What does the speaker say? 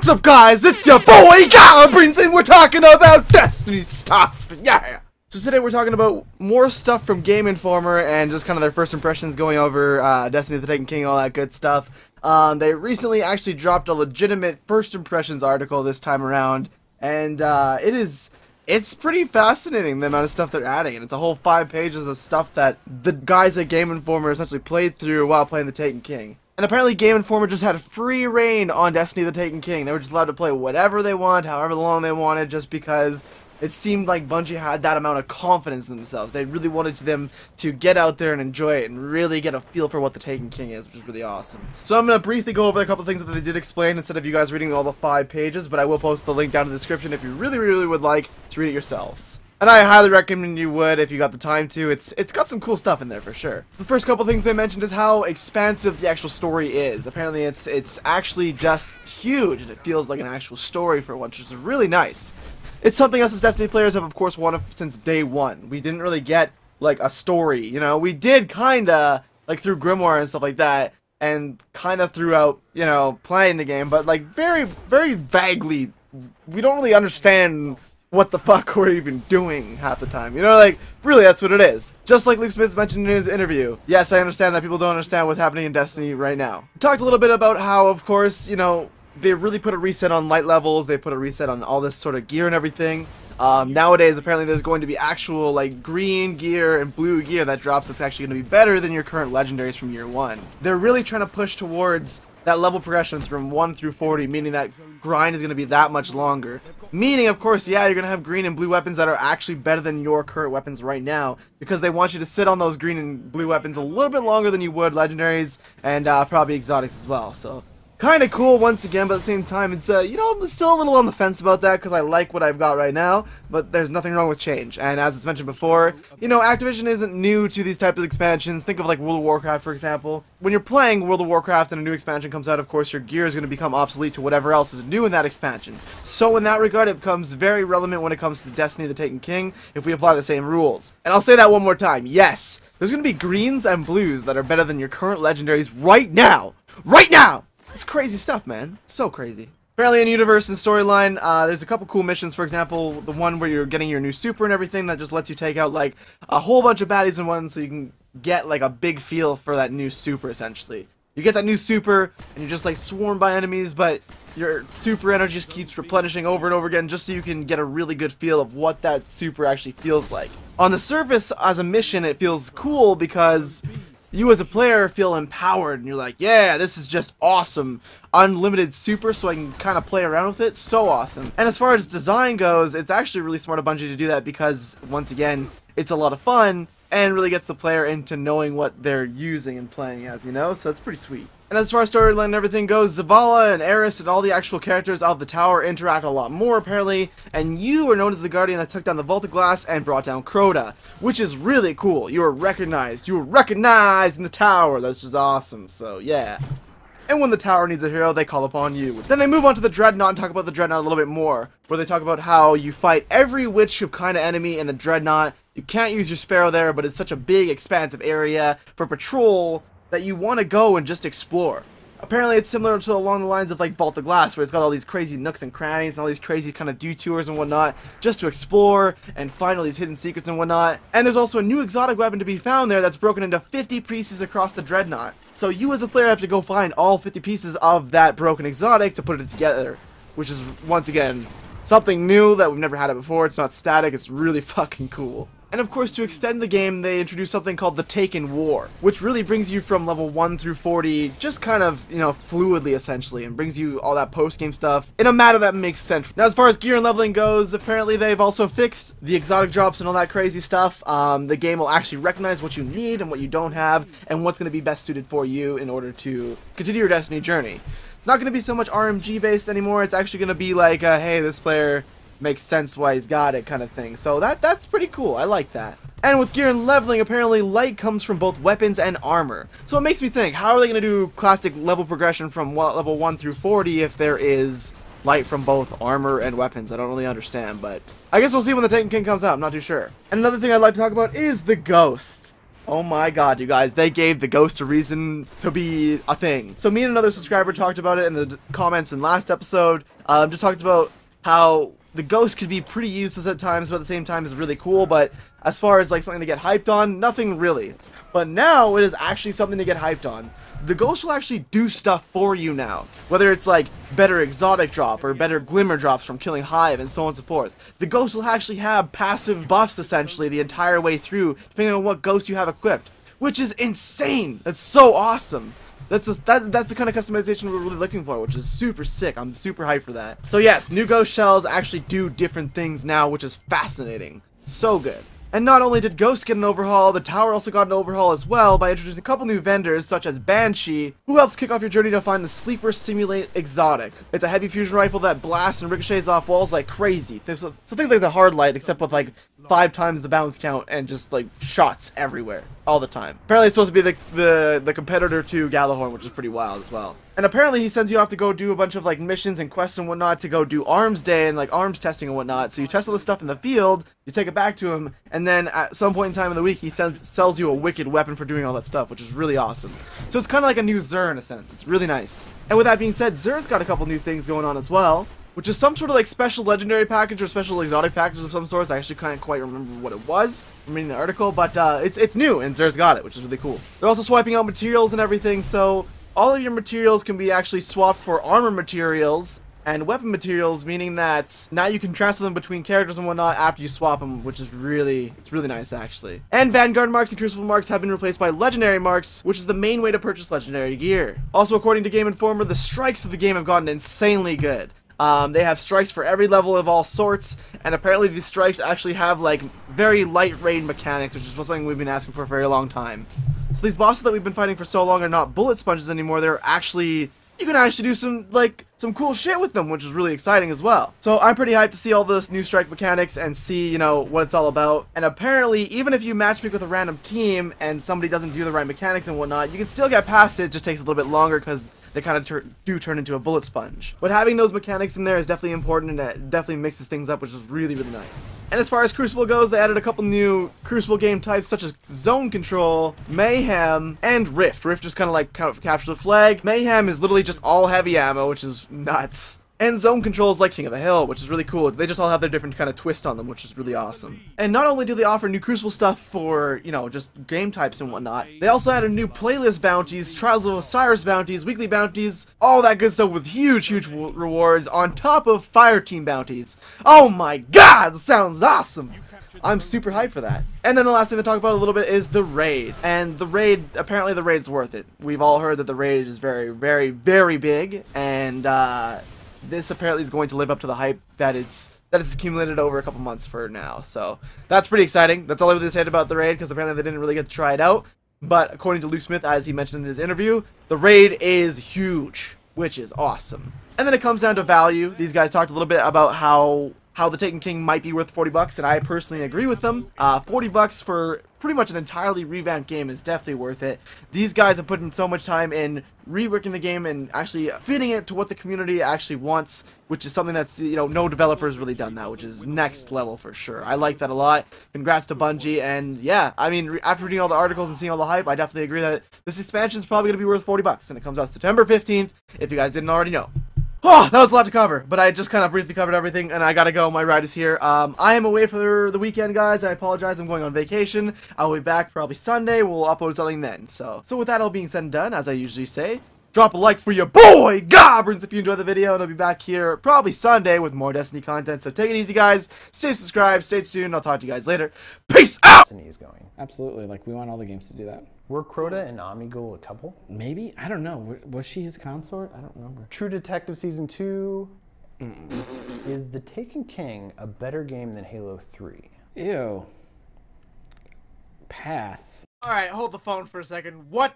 What's up, guys? It's your boy Goblins, and we're talking about Destiny stuff. Yeah. So today we're talking about more stuff from Game Informer and just kind of their first impressions going over Destiny the Taken King, all that good stuff. They recently actually dropped a legitimate first impressions article this time around, and it's pretty fascinating the amount of stuff they're adding, and it's a whole 5 pages of stuff that the guys at Game Informer essentially played through while playing the Taken King. And apparently Game Informer just had free reign on Destiny the Taken King. They were just allowed to play whatever they want, however long they wanted, just because it seemed like Bungie had that amount of confidence in themselves. They really wanted them to get out there and enjoy it and really get a feel for what the Taken King is, which is really awesome. So I'm going to briefly go over a couple of things that they did explain instead of you guys reading all the 5 pages, but I will post the link down in the description if you really would like to read it yourselves. And I highly recommend you would if you got the time to. It's got some cool stuff in there for sure. The first couple things they mentioned is how expansive the actual story is. Apparently it's actually just huge and it feels like an actual story for once, which is really nice. It's something us as Destiny players have of course wanted since day one. We didn't really get like a story, you know. We did kinda like through Grimoire and stuff like that, and kinda throughout, you know, playing the game, but like very vaguely. We don't really understand what the fuck we're even doing half the time, you know, like, really, that's what it is. Just like Luke Smith mentioned in his interview. Yes, I understand that people don't understand what's happening in Destiny right now. We talked a little bit about how, of course, you know, they really put a reset on light levels, they put a reset on all this sort of gear and everything. Nowadays, apparently there's going to be actual, like, green gear and blue gear that drops that's actually going to be better than your current legendaries from year 1. They're really trying to push towards that level progression from 1 through 40, meaning that grind is going to be that much longer. Meaning, of course, yeah, you're going to have green and blue weapons that are actually better than your current weapons right now, because they want you to sit on those green and blue weapons a little bit longer than you would legendaries and probably exotics as well. So kind of cool once again, but at the same time, it's, you know, I'm still a little on the fence about that because I like what I've got right now, but there's nothing wrong with change. And as it's mentioned before, you know, Activision isn't new to these types of expansions. Think of like World of Warcraft, for example. When you're playing World of Warcraft and a new expansion comes out, of course, your gear is going to become obsolete to whatever else is new in that expansion. So in that regard, it becomes very relevant when it comes to Destiny the Taken King if we apply the same rules. And I'll say that one more time. Yes, there's going to be greens and blues that are better than your current legendaries right now. Right now! It's crazy stuff, man. So crazy. Apparently in universe and storyline, there's a couple cool missions. For example, the one where you're getting your new super and everything that just lets you take out like a whole bunch of baddies in one, so you can get like a big feel for that new super essentially. You get that new super and you're just like swarmed by enemies, but your super energy just keeps replenishing over and over again just so you can get a really good feel of what that super actually feels like. On the surface, as a mission, it feels cool because you as a player feel empowered and you're like, yeah, this is just awesome. Unlimited super so I can kind of play around with it. So awesome. And as far as design goes, it's actually really smart of Bungie to do that because, once again, it's a lot of fun and really gets the player into knowing what they're using and playing as, you know? So it's pretty sweet. And as far as storyline and everything goes, Zavala and Eris and all the actual characters of the tower interact a lot more, apparently, and you are known as the Guardian that took down the Vault of Glass and brought down Crota, which is really cool. You are recognized. You are recognized in the tower. That's just awesome, so yeah. And when the tower needs a hero, they call upon you. Then they move on to the Dreadnaught and talk about the Dreadnaught a little bit more, where they talk about how you fight every which kind of enemy in the Dreadnaught. You can't use your Sparrow there, but it's such a big, expansive area for patrol that you want to go and just explore. Apparently it's similar to along the lines of like Vault of Glass, where it's got all these crazy nooks and crannies and all these crazy kind of detours and whatnot, just to explore and find all these hidden secrets and whatnot. And there's also a new exotic weapon to be found there that's broken into 50 pieces across the Dreadnaught. So you as a player have to go find all 50 pieces of that broken exotic to put it together, which is, once again, something new that we've never had it before. It's not static, it's really fucking cool. And of course, to extend the game, they introduced something called the Taken War, which really brings you from level 1 through 40, just kind of, you know, fluidly essentially, and brings you all that post-game stuff in a manner that makes sense. Now, as far as gear and leveling goes, apparently they've also fixed the exotic drops and all that crazy stuff. The game will actually recognize what you need and what you don't have, and what's going to be best suited for you in order to continue your Destiny journey. It's not going to be so much RMG based anymore. It's actually going to be like, hey, this player makes sense why he's got it kind of thing. So that's pretty cool. I like that. And with gear and leveling, apparently light comes from both weapons and armor. So it makes me think, how are they going to do classic level progression from level 1 through 40 if there is light from both armor and weapons? I don't really understand, but I guess we'll see when the Taken King comes out. I'm not too sure. And another thing I'd like to talk about is the Ghost. Oh my god, you guys, they gave the ghost a reason to be a thing. So me and another subscriber talked about it in the comments in last episode. Just talked about how the ghost could be pretty useless at times, but at the same time is really cool. But as far as like something to get hyped on, nothing really. But now it is actually something to get hyped on. The ghost will actually do stuff for you now. Whether it's like better exotic drop or better glimmer drops from killing Hive and so on and so forth. The ghost will actually have passive buffs essentially the entire way through, depending on what ghost you have equipped. Which is insane! That's so awesome! That's the kind of customization we're really looking for, which is super sick. I'm super hyped for that. So yes, new ghost shells actually do different things now, which is fascinating. So good. And not only did Ghost get an overhaul, the tower also got an overhaul as well by introducing a couple new vendors such as Banshee, who helps kick off your journey to find the Sleeper Simulate Exotic. It's a heavy fusion rifle that blasts and ricochets off walls like crazy. So think like the Hard Light, except with like 5 times the bounce count and just like shots everywhere all the time. Apparently it's supposed to be the competitor to Galahorn, which is pretty wild as well. And apparently he sends you off to go do a bunch of like missions and quests and whatnot to go do arms day and like arms testing and whatnot. So you test all this stuff in the field, you take it back to him, and then at some point in time in the week he sells you a wicked weapon for doing all that stuff, which is really awesome. So it's kind of like a new Xur in a sense. It's really nice. And with that being said, Xur's got a couple new things going on as well, which is some sort of like special legendary package or special exotic package of some sort. I actually can't quite remember what it was from reading the article, but it's new and Xur's got it, which is really cool. They're also swiping out materials and everything, so all of your materials can be actually swapped for armor materials and weapon materials, meaning that now you can transfer them between characters and whatnot after you swap them, which is really nice actually. And Vanguard marks and Crucible marks have been replaced by legendary marks, which is the main way to purchase legendary gear. Also, according to Game Informer, the strikes of the game have gotten insanely good. They have strikes for every level of all sorts, and apparently these strikes actually have like very light rain mechanics, which is something we've been asking for a very long time. So these bosses that we've been fighting for so long are not bullet sponges anymore. They're actually, you can actually do some cool shit with them, which is really exciting as well. So I'm pretty hyped to see all this new strike mechanics and see, you know, what it's all about. And apparently, even if you matchmake with a random team and somebody doesn't do the right mechanics and whatnot, you can still get past it. It just takes a little bit longer because they kind of do turn into a bullet sponge. But having those mechanics in there is definitely important, and it definitely mixes things up, which is really nice. And as far as Crucible goes, they added a couple new Crucible game types such as Zone Control, Mayhem, and Rift. Rift just kind of like captures the flag. Mayhem is literally just all heavy ammo, which is nuts. And Zone Control is like King of the Hill, which is really cool. They just all have their different kind of twist on them, which is really awesome. And not only do they offer new Crucible stuff for, you know, just game types and whatnot, they also added new playlist bounties, Trials of Osiris bounties, weekly bounties, all that good stuff with huge rewards on top of Fire Team bounties. Oh my god, sounds awesome! I'm super hyped for that. And then the last thing to talk about a little bit is the raid. And the raid, apparently the raid's worth it. We've all heard that the raid is very big, and this apparently is going to live up to the hype that it's accumulated over a couple months for now. So that's pretty exciting. That's all I really said about the raid, because apparently they didn't really get to try it out. But according to Luke Smith, as he mentioned in his interview, the raid is huge, which is awesome. And then it comes down to value. These guys talked a little bit about how the Taken King might be worth 40 bucks, and I personally agree with them. 40 bucks for pretty much an entirely revamped game is definitely worth it. These guys have put in so much time in reworking the game and actually fitting it to what the community actually wants, which is something that's, you know, no developer's really done that, which is next level for sure. I like that a lot. Congrats to Bungie, and yeah, I mean, after reading all the articles and seeing all the hype, I definitely agree that this expansion is probably going to be worth 40 bucks, and it comes out September 15th, if you guys didn't already know. Oh, that was a lot to cover, but I just kind of briefly covered everything, and I gotta go. My ride is here. I am away for the weekend, guys. I apologize. I'm going on vacation. I'll be back probably Sunday. We'll upload something then. So with that all being said and done, as I usually say, drop a like for your boy Goblins if you enjoyed the video, and I'll be back here probably Sunday with more Destiny content. So take it easy, guys. Stay subscribed. Stay tuned. I'll talk to you guys later. Peace out! Destiny is going. Absolutely. Like, we want all the games to do that. Were Crota and Omegle a couple? Maybe? I don't know. Was she his consort? I don't remember. True Detective Season 2. Is The Taken King a better game than Halo 3? Ew. Pass. Alright, hold the phone for a second. What